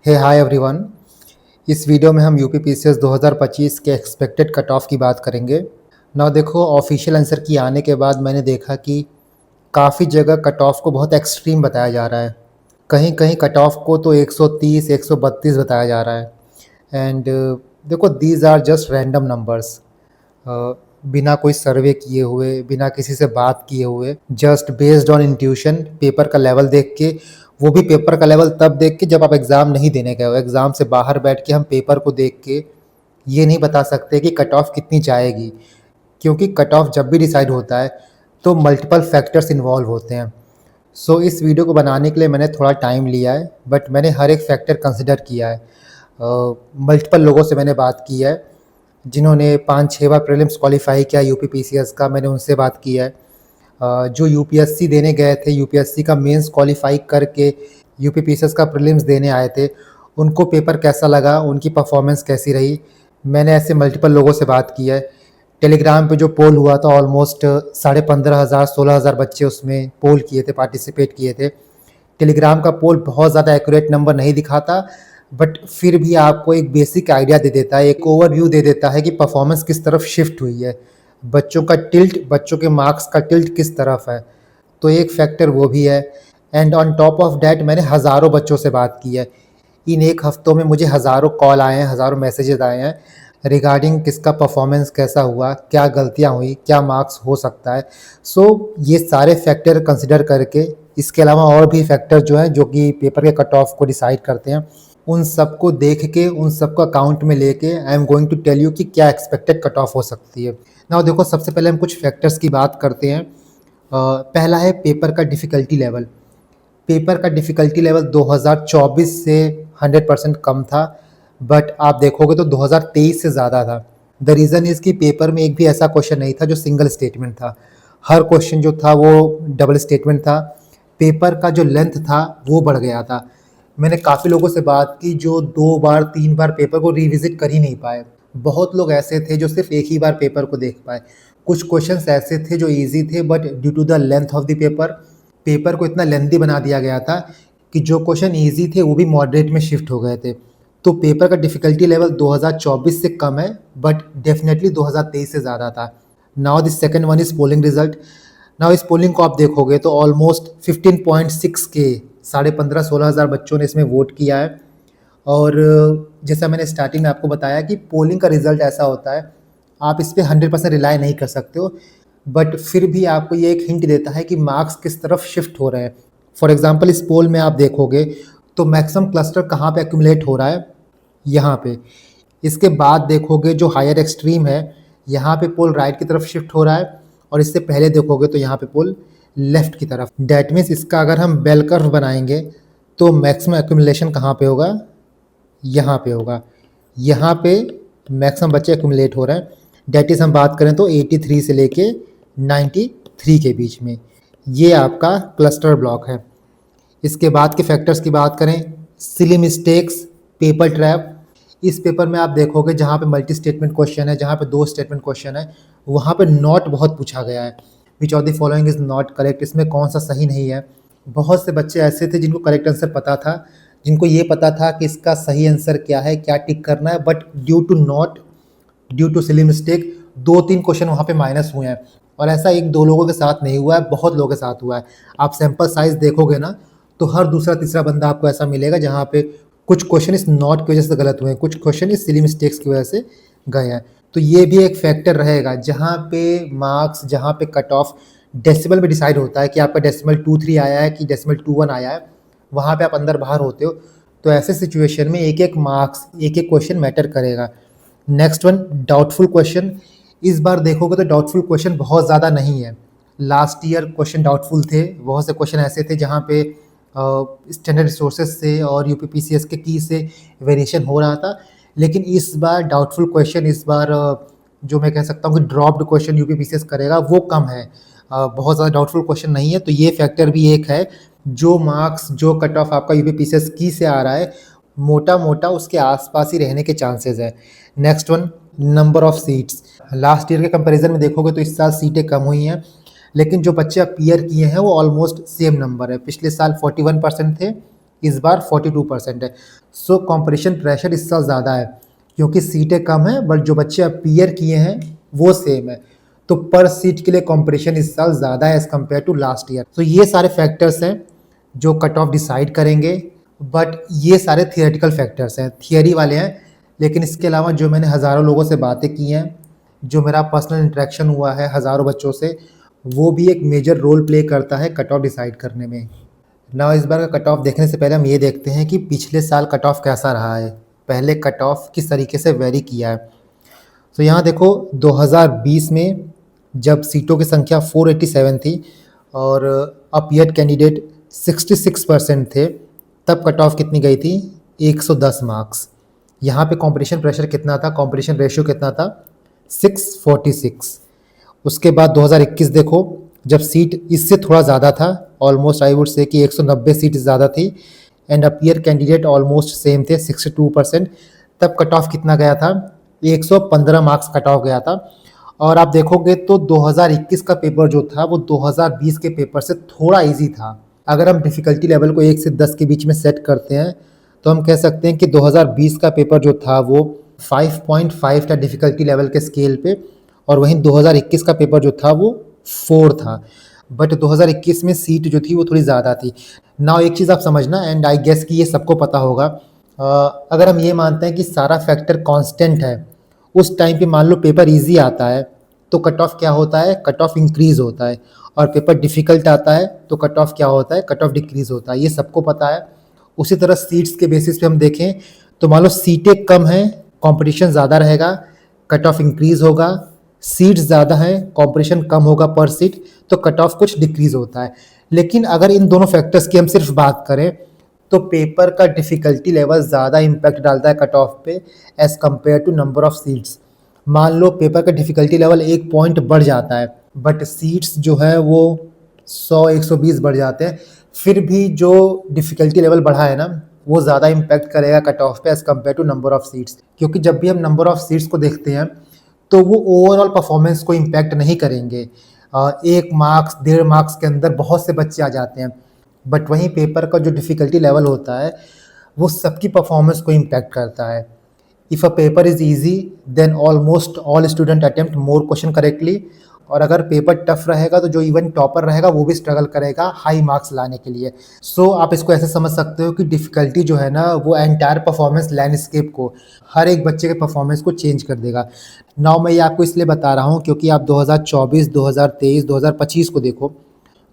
हे hi everyone. इस video में हम यूपी पीसीएस 2025 के एक्सपेक्टेड कट ऑफ की बात करेंगे। ना देखो, ऑफिशियल आंसर की आने के बाद मैंने देखा कि काफ़ी जगह कट ऑफ को बहुत एक्सट्रीम बताया जा रहा है। कहीं कहीं कट ऑफ को तो 130 132 बताया जा रहा है। एंड देखो, these are just random numbers, बिना कोई सर्वे किए हुए, बिना किसी से बात किए हुए, just based on intuition, paper का लेवल देख के। वो भी पेपर का लेवल तब देख के जब आप एग्ज़ाम नहीं देने गए हो। एग्ज़ाम से बाहर बैठ के हम पेपर को देख के ये नहीं बता सकते कि कट ऑफ कितनी जाएगी, क्योंकि कट ऑफ जब भी डिसाइड होता है तो मल्टीपल फैक्टर्स इन्वॉल्व होते हैं। सो इस वीडियो को बनाने के लिए मैंने थोड़ा टाइम लिया है, बट मैंने हर एक फैक्टर कंसिडर किया है। मल्टीपल लोगों से मैंने बात की है जिन्होंने 5-6 बार प्रीलिम्स क्वालिफाई किया यूपी पीसीएस का, मैंने उनसे बात की है। जो यूपीएससी देने गए थे, यूपीएससी का मेंस क्वालिफाई करके यूपी पीसीएस का प्रीलिम्स देने आए थे, उनको पेपर कैसा लगा, उनकी परफॉर्मेंस कैसी रही, मैंने ऐसे मल्टीपल लोगों से बात की है। टेलीग्राम पे जो पोल हुआ था, ऑलमोस्ट 15,500 16,000 बच्चे उसमें पोल किए थे, पार्टिसिपेट किए थे। टेलीग्राम का पोल बहुत ज़्यादा एक्यूरेट नंबर नहीं दिखाता, बट फिर भी आपको एक बेसिक आइडिया दे देता है, एक ओवरव्यू दे देता है कि परफॉर्मेंस किस तरफ शिफ्ट हुई है, बच्चों का टिल्ट, बच्चों के मार्क्स का टिल्ट किस तरफ है। तो एक फैक्टर वो भी है। And on top of that मैंने हज़ारों बच्चों से बात की है। इन एक हफ्तों में मुझे हज़ारों कॉल आए हैं, हज़ारों मैसेजेस आए हैं रिगार्डिंग किसका परफॉर्मेंस कैसा हुआ, क्या गलतियां हुई, क्या मार्क्स हो सकता है। सो ये सारे फैक्टर कंसिडर करके, इसके अलावा और भी फैक्टर जो हैं जो कि पेपर के कट ऑफ को डिसाइड करते हैं, उन सबको देख के, उन सबको अकाउंट में लेके I am going to tell you कि क्या एक्सपेक्टेड कट ऑफ हो सकती है। ना देखो, सबसे पहले हम कुछ फैक्टर्स की बात करते हैं। पहला है पेपर का डिफ़िकल्टी लेवल। पेपर का डिफ़िकल्टी लेवल 2024 से 100% कम था, बट आप देखोगे तो 2023 से ज़्यादा था। द रीज़न इज़ कि पेपर में एक भी ऐसा क्वेश्चन नहीं था जो सिंगल स्टेटमेंट था। हर क्वेश्चन जो था वो डबल स्टेटमेंट था। पेपर का जो लेंथ था वो बढ़ गया था। मैंने काफ़ी लोगों से बात की जो 2 बार 3 बार पेपर को रिविज़िट कर ही नहीं पाए। बहुत लोग ऐसे थे जो सिर्फ एक ही बार पेपर को देख पाए। कुछ क्वेश्चंस ऐसे थे जो ईज़ी थे, but due to the length of the paper को इतना लेंथी बना दिया गया था कि जो क्वेश्चन ईज़ी थे वो भी मॉडरेट में शिफ्ट हो गए थे। तो पेपर का डिफ़िकल्टी लेवल 2024 से कम है, बट डेफिनेटली 2023 से ज़्यादा था। Now the second one is polling result. Now इस पोलिंग को आप देखोगे तो ऑलमोस्ट 15.6 के 15,500-16,000 बच्चों ने इसमें वोट किया है। और जैसा मैंने स्टार्टिंग में आपको बताया कि पोलिंग का रिज़ल्ट ऐसा होता है, आप इस पे 100% रिलाई नहीं कर सकते हो, बट फिर भी आपको ये एक हिंट देता है कि मार्क्स किस तरफ शिफ्ट हो रहे हैं। फॉर एग्जांपल, इस पोल में आप देखोगे तो मैक्सिमम क्लस्टर कहाँ पे एक्यूमुलेट हो रहा है, यहाँ पे। इसके बाद देखोगे जो हायर एक्सट्रीम है, यहाँ पे पोल राइट की तरफ शिफ्ट हो रहा है, और इससे पहले देखोगे तो यहाँ पे पोल लेफ्ट की तरफ। डैट मीन्स इसका अगर हम बेल कर्व बनाएंगे तो मैक्सिमम एक्यूमुलेशन कहाँ पे होगा, यहाँ पे होगा। यहाँ पे मैक्सिमम बच्चे एक्यूमुलेट हो रहे हैं। डैट इज़ हम बात करें तो 83 से लेके 93 के बीच में ये आपका क्लस्टर ब्लॉक है। इसके बाद के फैक्टर्स की बात करें, सिली मिस्टेक्स, पेपर ट्रैप। इस पेपर में आप देखोगे जहाँ पे मल्टी स्टेटमेंट क्वेश्चन है, जहाँ पे 2 स्टेटमेंट क्वेश्चन है, वहाँ पे नॉट बहुत पूछा गया है। Which of the following is not correct, इसमें कौन सा सही नहीं है। बहुत से बच्चे ऐसे थे जिनको करेक्ट आंसर पता था, जिनको ये पता था कि इसका सही आंसर क्या है, क्या टिक करना है, but due to silly mistake 2-3 question वहाँ पे माइनस हुए हैं। और ऐसा 1-2 लोगों के साथ नहीं हुआ है, बहुत लोगों के साथ हुआ है। आप सैंपल साइज देखोगे ना तो हर दूसरा तीसरा बंदा आपको ऐसा मिलेगा जहाँ पे कुछ क्वेश्चन इस नॉट की वजह से गलत हुए हैं, कुछ क्वेश्चन इस सिली मिस्टेक्स की वजह से गए हैं। तो ये भी एक फैक्टर रहेगा जहाँ पे मार्क्स, जहाँ पे कट ऑफ डेसिमल में डिसाइड होता है कि आपका डेसिमल 2-3 आया है कि डेसिमल 2-1 आया है, वहाँ पे आप अंदर बाहर होते हो। तो ऐसे सिचुएशन में एक एक मार्क्स, एक एक क्वेश्चन मैटर करेगा। Next one, doubtful question. इस बार देखोगे तो डाउटफुल क्वेश्चन बहुत ज़्यादा नहीं है। लास्ट ईयर क्वेश्चन डाउटफुल थे, बहुत से क्वेश्चन ऐसे थे जहाँ पे स्टैंडर्ड रिसोर्सेज से और यूपी पीसीएस के की से वेरिएशन हो रहा था। लेकिन इस बार डाउटफुल क्वेश्चन, इस बार जो मैं कह सकता हूँ कि ड्रॉप्ड क्वेश्चन यूपी पीसीएस करेगा वो कम है। बहुत ज़्यादा डाउटफुल क्वेश्चन नहीं है। तो ये फैक्टर भी एक है, जो मार्क्स, जो कट ऑफ आपका यूपी पीसीएस की से आ रहा है, मोटा मोटा उसके आसपास ही रहने के चांसेस है। Next one, number of seats. Last year के कंपैरिजन में देखोगे तो इस साल सीटें कम हुई हैं, लेकिन जो बच्चे अपीयर किए हैं वो ऑलमोस्ट सेम नंबर है। पिछले साल 41% थे, इस बार 42% है। सो कंपटीशन प्रेशर इस साल ज़्यादा है क्योंकि सीटें कम हैं बट जो बच्चे अपीयर किए हैं वो सेम है, तो पर सीट के लिए कंपटीशन इस साल ज़्यादा है as compare to last year. तो ये सारे फैक्टर्स हैं जो कट ऑफ डिसाइड करेंगे, बट ये सारे थियोरेटिकल फैक्टर्स हैं, थियरी वाले हैं। लेकिन इसके अलावा जो मैंने हज़ारों लोगों से बातें की हैं, जो मेरा पर्सनल इंटरेक्शन हुआ है हज़ारों बच्चों से, वो भी एक मेजर रोल प्ले करता है कट ऑफ डिसाइड करने में। ना इस बार का कट ऑफ देखने से पहले हम ये देखते हैं कि पिछले साल कट ऑफ कैसा रहा है, पहले कट ऑफ किस तरीके से वेरी किया है। तो यहाँ देखो 2020 में जब सीटों की संख्या 487 थी और अपीयर्ड कैंडिडेट 66% थे, तब कट ऑफ कितनी गई थी, 110 मार्क्स। यहाँ पे कंपटीशन प्रेशर कितना था, कंपटीशन रेशियो कितना था, 646। उसके बाद 2021 देखो, जब सीट इससे थोड़ा ज़्यादा था, ऑलमोस्ट आई वुड से कि 190 सीट ज़्यादा थी and appear candidate almost same थे 62%, तब कट ऑफ कितना गया था, 115 मार्क्स कट ऑफ गया था। और आप देखोगे तो 2021 का पेपर जो था वो 2020 के पेपर से थोड़ा इजी था। अगर हम डिफ़िकल्टी लेवल को 1 से 10 के बीच में सेट करते हैं तो हम कह सकते हैं कि 2020 का पेपर जो था वो 5.5 था डिफ़िकल्टी लेवल के स्केल पे, और वहीं 2021 का पेपर जो था वो 4 था। बट 2021 में सीट जो थी वो थोड़ी ज़्यादा थी। नाउ एक चीज़ आप समझना, एंड आई गेस कि ये सबको पता होगा, अगर हम ये मानते हैं कि सारा फैक्टर कांस्टेंट है, उस टाइम पे मान लो पेपर इजी आता है तो कट ऑफ क्या होता है, कट ऑफ इंक्रीज़ होता है, और पेपर डिफ़िकल्ट आता है तो कट ऑफ क्या होता है, कट ऑफ डिक्रीज़ होता है। ये सबको पता है। उसी तरह सीट्स के बेसिस पे हम देखें तो मान लो सीटें कम हैं, कंपटीशन ज़्यादा रहेगा, कट ऑफ इंक्रीज़ होगा। सीट्स ज़्यादा हैं, कंपटीशन कम होगा पर सीट, तो कट ऑफ कुछ डिक्रीज़ होता है। लेकिन अगर इन दोनों फैक्टर्स की हम सिर्फ बात करें तो पेपर का डिफ़िकल्टी लेवल ज़्यादा इम्पैक्ट डालता है कट ऑफ पे as compare to number of seats. मान लो पेपर का डिफ़िकल्टी लेवल 1 पॉइंट बढ़ जाता है बट सीट्स जो है वो 100-120 बढ़ जाते हैं, फिर भी जो डिफ़िकल्टी लेवल बढ़ा है ना वो ज़्यादा इम्पैक्ट करेगा कट ऑफ पे as compare to number of seats. क्योंकि जब भी हम नंबर ऑफ सीट्स को देखते हैं तो वो ओवरऑल परफॉर्मेंस को इम्पैक्ट नहीं करेंगे। 1 मार्क्स 1.5 मार्क्स के अंदर बहुत से बच्चे आ जाते हैं, बट वहीं पेपर का जो डिफ़िकल्टी लेवल होता है वो सबकी परफॉर्मेंस को इम्पैक्ट करता है। If a paper is easy then almost all student attempt more question correctly, और अगर पेपर टफ रहेगा तो जो इवन टॉपर रहेगा वो भी स्ट्रगल करेगा हाई मार्क्स लाने के लिए। सो आप इसको ऐसे समझ सकते हो कि डिफ़िकल्टी जो है ना वो एंटायर परफॉर्मेंस लैंडस्केप को, हर एक बच्चे के परफॉर्मेंस को चेंज कर देगा। नाउ मैं ये आपको इसलिए बता रहा हूँ क्योंकि आप 2024, 2023, 2025 को देखो।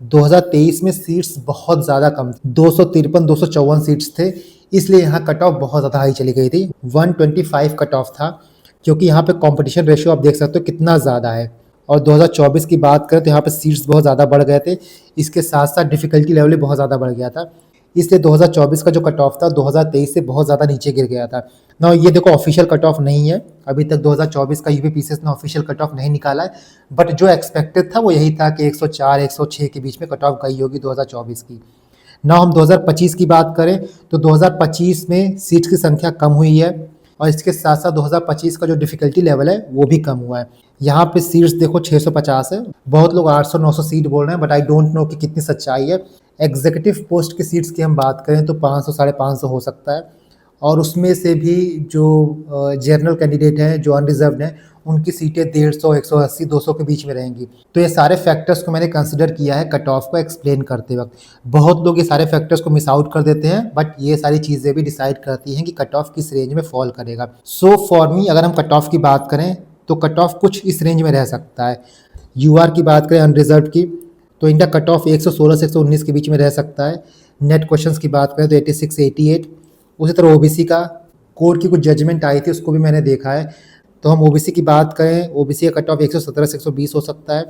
2023 में सीट्स बहुत ज़्यादा कम, 253-254 सीट्स थे, इसलिए यहाँ कट ऑफ बहुत ज़्यादा हाई चली गई थी। 125 कट ऑफ था क्योंकि यहाँ पे कंपटीशन रेशियो आप देख सकते हो कितना ज़्यादा है। और 2024 की बात करें तो यहाँ पे सीट्स बहुत ज़्यादा बढ़ गए थे, इसके साथ साथ डिफ़िकल्टी लेवल भी बहुत ज़्यादा बढ़ गया था, इसलिए 2024 का जो कट ऑफ था 2023 से बहुत ज़्यादा नीचे गिर गया था। ना ये देखो ऑफिशियल कट ऑफ नहीं है, अभी तक 2024 का यूपीपीसीएस ने ऑफिशियल कट ऑफ नहीं निकाला है, बट जो एक्सपेक्टेड था वो यही था कि 104 106 के बीच में कट ऑफ गई होगी 2024 की। ना हम 2025 की बात करें तो 2025 में सीट की संख्या कम हुई है, और इसके साथ साथ 2025 का जो डिफ़िकल्टी लेवल है वो भी कम हुआ है। यहाँ पे सीट्स देखो 650 है, बहुत लोग 800-900 सीट बोल रहे हैं, बट आई डोंट नो कि कितनी सच्चाई है। एग्जीक्यूटिव पोस्ट की सीट्स की हम बात करें तो 500-550 हो सकता है, और उसमें से भी जो जनरल कैंडिडेट हैं, जो अनरिजर्व्ड हैं, उनकी सीटें 150, 180, 200 के बीच में रहेंगी। तो ये सारे फैक्टर्स को मैंने कंसिडर किया है कट ऑफ को एक्सप्लेन करते वक्त। बहुत लोग ये सारे फैक्टर्स को मिस आउट कर देते हैं, बट ये सारी चीज़ें भी डिसाइड करती हैं कि कट ऑफ किस रेंज में फॉल करेगा। सो फॉर मी अगर हम कट ऑफ की बात करें तो कट ऑफ कुछ इस रेंज में रह सकता है। यूआर की बात करें अनरिजर्व्ड की तो इनका कट ऑफ 116 से 119 के बीच में रह सकता है। नेट क्वेश्चंस की बात करें तो 86 से 88। उसी तरह ओबीसी का कोर्ट की कुछ जजमेंट आई थी उसको भी मैंने देखा है, तो हम ओबीसी की बात करें, ओबीसी का कट ऑफ 117 से 120 हो सकता है।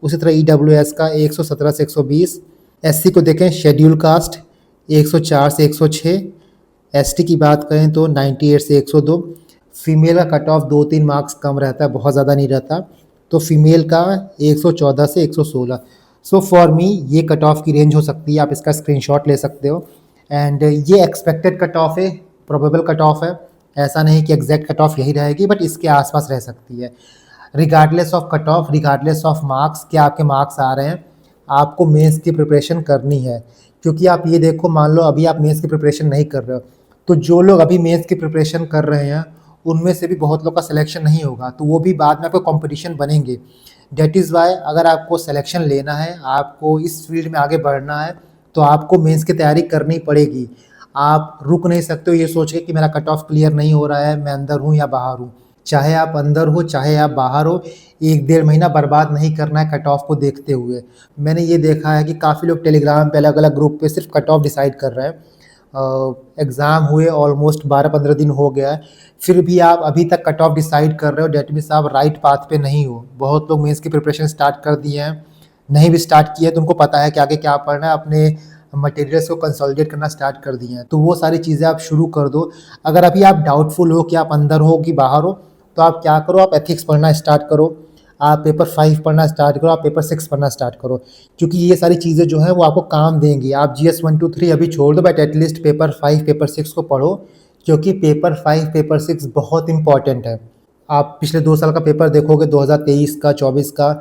उसी तरह ईडब्ल्यूएस का 117 से 120। एससी को देखें, शेड्यूल कास्ट 104 से 106। एसटी की बात करें तो 98 से 102। फीमेल का कट ऑफ 2-3 मार्क्स कम रहता है, बहुत ज़्यादा नहीं रहता, तो फीमेल का 114 से 116। सो फॉर मी ये कट ऑफ की रेंज हो सकती है, आप इसका स्क्रीनशॉट ले सकते हो। एंड ये एक्सपेक्टेड कट ऑफ है, प्रोबेबल कट ऑफ है, ऐसा नहीं कि एग्जैक्ट कट ऑफ यही रहेगी, बट इसके आसपास रह सकती है। Regardless of cut off, regardless of marks, क्या आपके मार्क्स आ रहे हैं, आपको मेंस की प्रिपरेशन करनी है, क्योंकि आप ये देखो, मान लो अभी आप मेंस की प्रिपरेशन नहीं कर रहे हो, तो जो लोग अभी मेंस की प्रिपरेशन कर रहे हैं उनमें से भी बहुत लोग का सिलेक्शन नहीं होगा, तो वो भी बाद में आपको कंपटीशन बनेंगे। दैट इज़ वाई अगर आपको सिलेक्शन लेना है, आपको इस फील्ड में आगे बढ़ना है, तो आपको मेंस की तैयारी करनी पड़ेगी। आप रुक नहीं सकते हो ये सोच के कि मेरा कट ऑफ क्लियर नहीं हो रहा है, मैं अंदर हूँ या बाहर हूँ। चाहे आप अंदर हो, चाहे आप बाहर हो, 1 डेढ़ महीना बर्बाद नहीं करना है कट ऑफ को देखते हुए। मैंने ये देखा है कि काफ़ी लोग टेलीग्राम पे अलग-अलग ग्रुप पे सिर्फ कट ऑफ डिसाइड कर रहे हैं। एग्ज़ाम हुए ऑलमोस्ट 12-15 दिन हो गया है, फिर भी आप अभी तक कट ऑफ डिसाइड कर रहे हो, दैट मीन्स आप राइट पाथ पे नहीं हो। बहुत लोग मेंस की प्रिपरेशन स्टार्ट कर दिए हैं, नहीं भी स्टार्ट किए तो उनको पता है कि आगे क्या पढ़ना है, अपने मटेरियल्स को कंसोलिडेट करना स्टार्ट कर दिए हैं, तो वो सारी चीज़ें आप शुरू कर दो। अगर अभी आप डाउटफुल हो कि आप अंदर हो कि बाहर हो, तो आप क्या करो, आप एथिक्स पढ़ना स्टार्ट करो, आप पेपर 5 पढ़ना स्टार्ट करो, आप पेपर 6 पढ़ना स्टार्ट करो, क्योंकि ये सारी चीज़ें जो हैं वो आपको काम देंगी। आप जीएस 1 2 3 अभी छोड़ दो, बट एटलीस्ट पेपर 5 पेपर 6 को पढ़ो, क्योंकि पेपर 5 पेपर 6 बहुत इंपॉर्टेंट है। आप पिछले 2 साल का पेपर देखोगे, 2023 का, 24 का,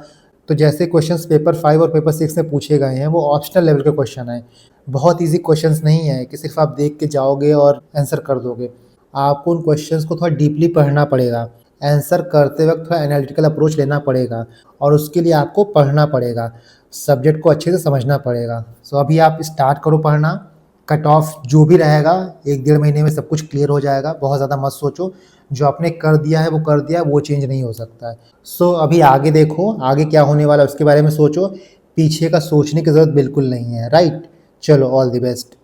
तो जैसे क्वेश्चंस पेपर 5 और पेपर 6 में पूछे गए हैं वो ऑप्शनल लेवल के क्वेश्चन हैं। बहुत ईजी क्वेश्चंस नहीं है कि सिर्फ आप देख के जाओगे और आंसर कर दोगे। आपको उन क्वेश्चंस को थोड़ा डीपली पढ़ना पड़ेगा। आंसर करते वक्त थोड़ा एनालिटिकल अप्रोच लेना पड़ेगा और उसके लिए आपको पढ़ना पड़ेगा, सब्जेक्ट को अच्छे से समझना पड़ेगा। सो अभी आप स्टार्ट करो पढ़ना। कट ऑफ जो भी रहेगा 1 डेढ़ महीने में सब कुछ क्लियर हो जाएगा। बहुत ज़्यादा मत सोचो, जो आपने कर दिया है वो कर दिया है, वो चेंज नहीं हो सकता है। सो अभी आगे देखो, आगे क्या होने वाला है उसके बारे में सोचो, पीछे का सोचने की ज़रूरत बिल्कुल नहीं है, राइट? चलो, ऑल द बेस्ट।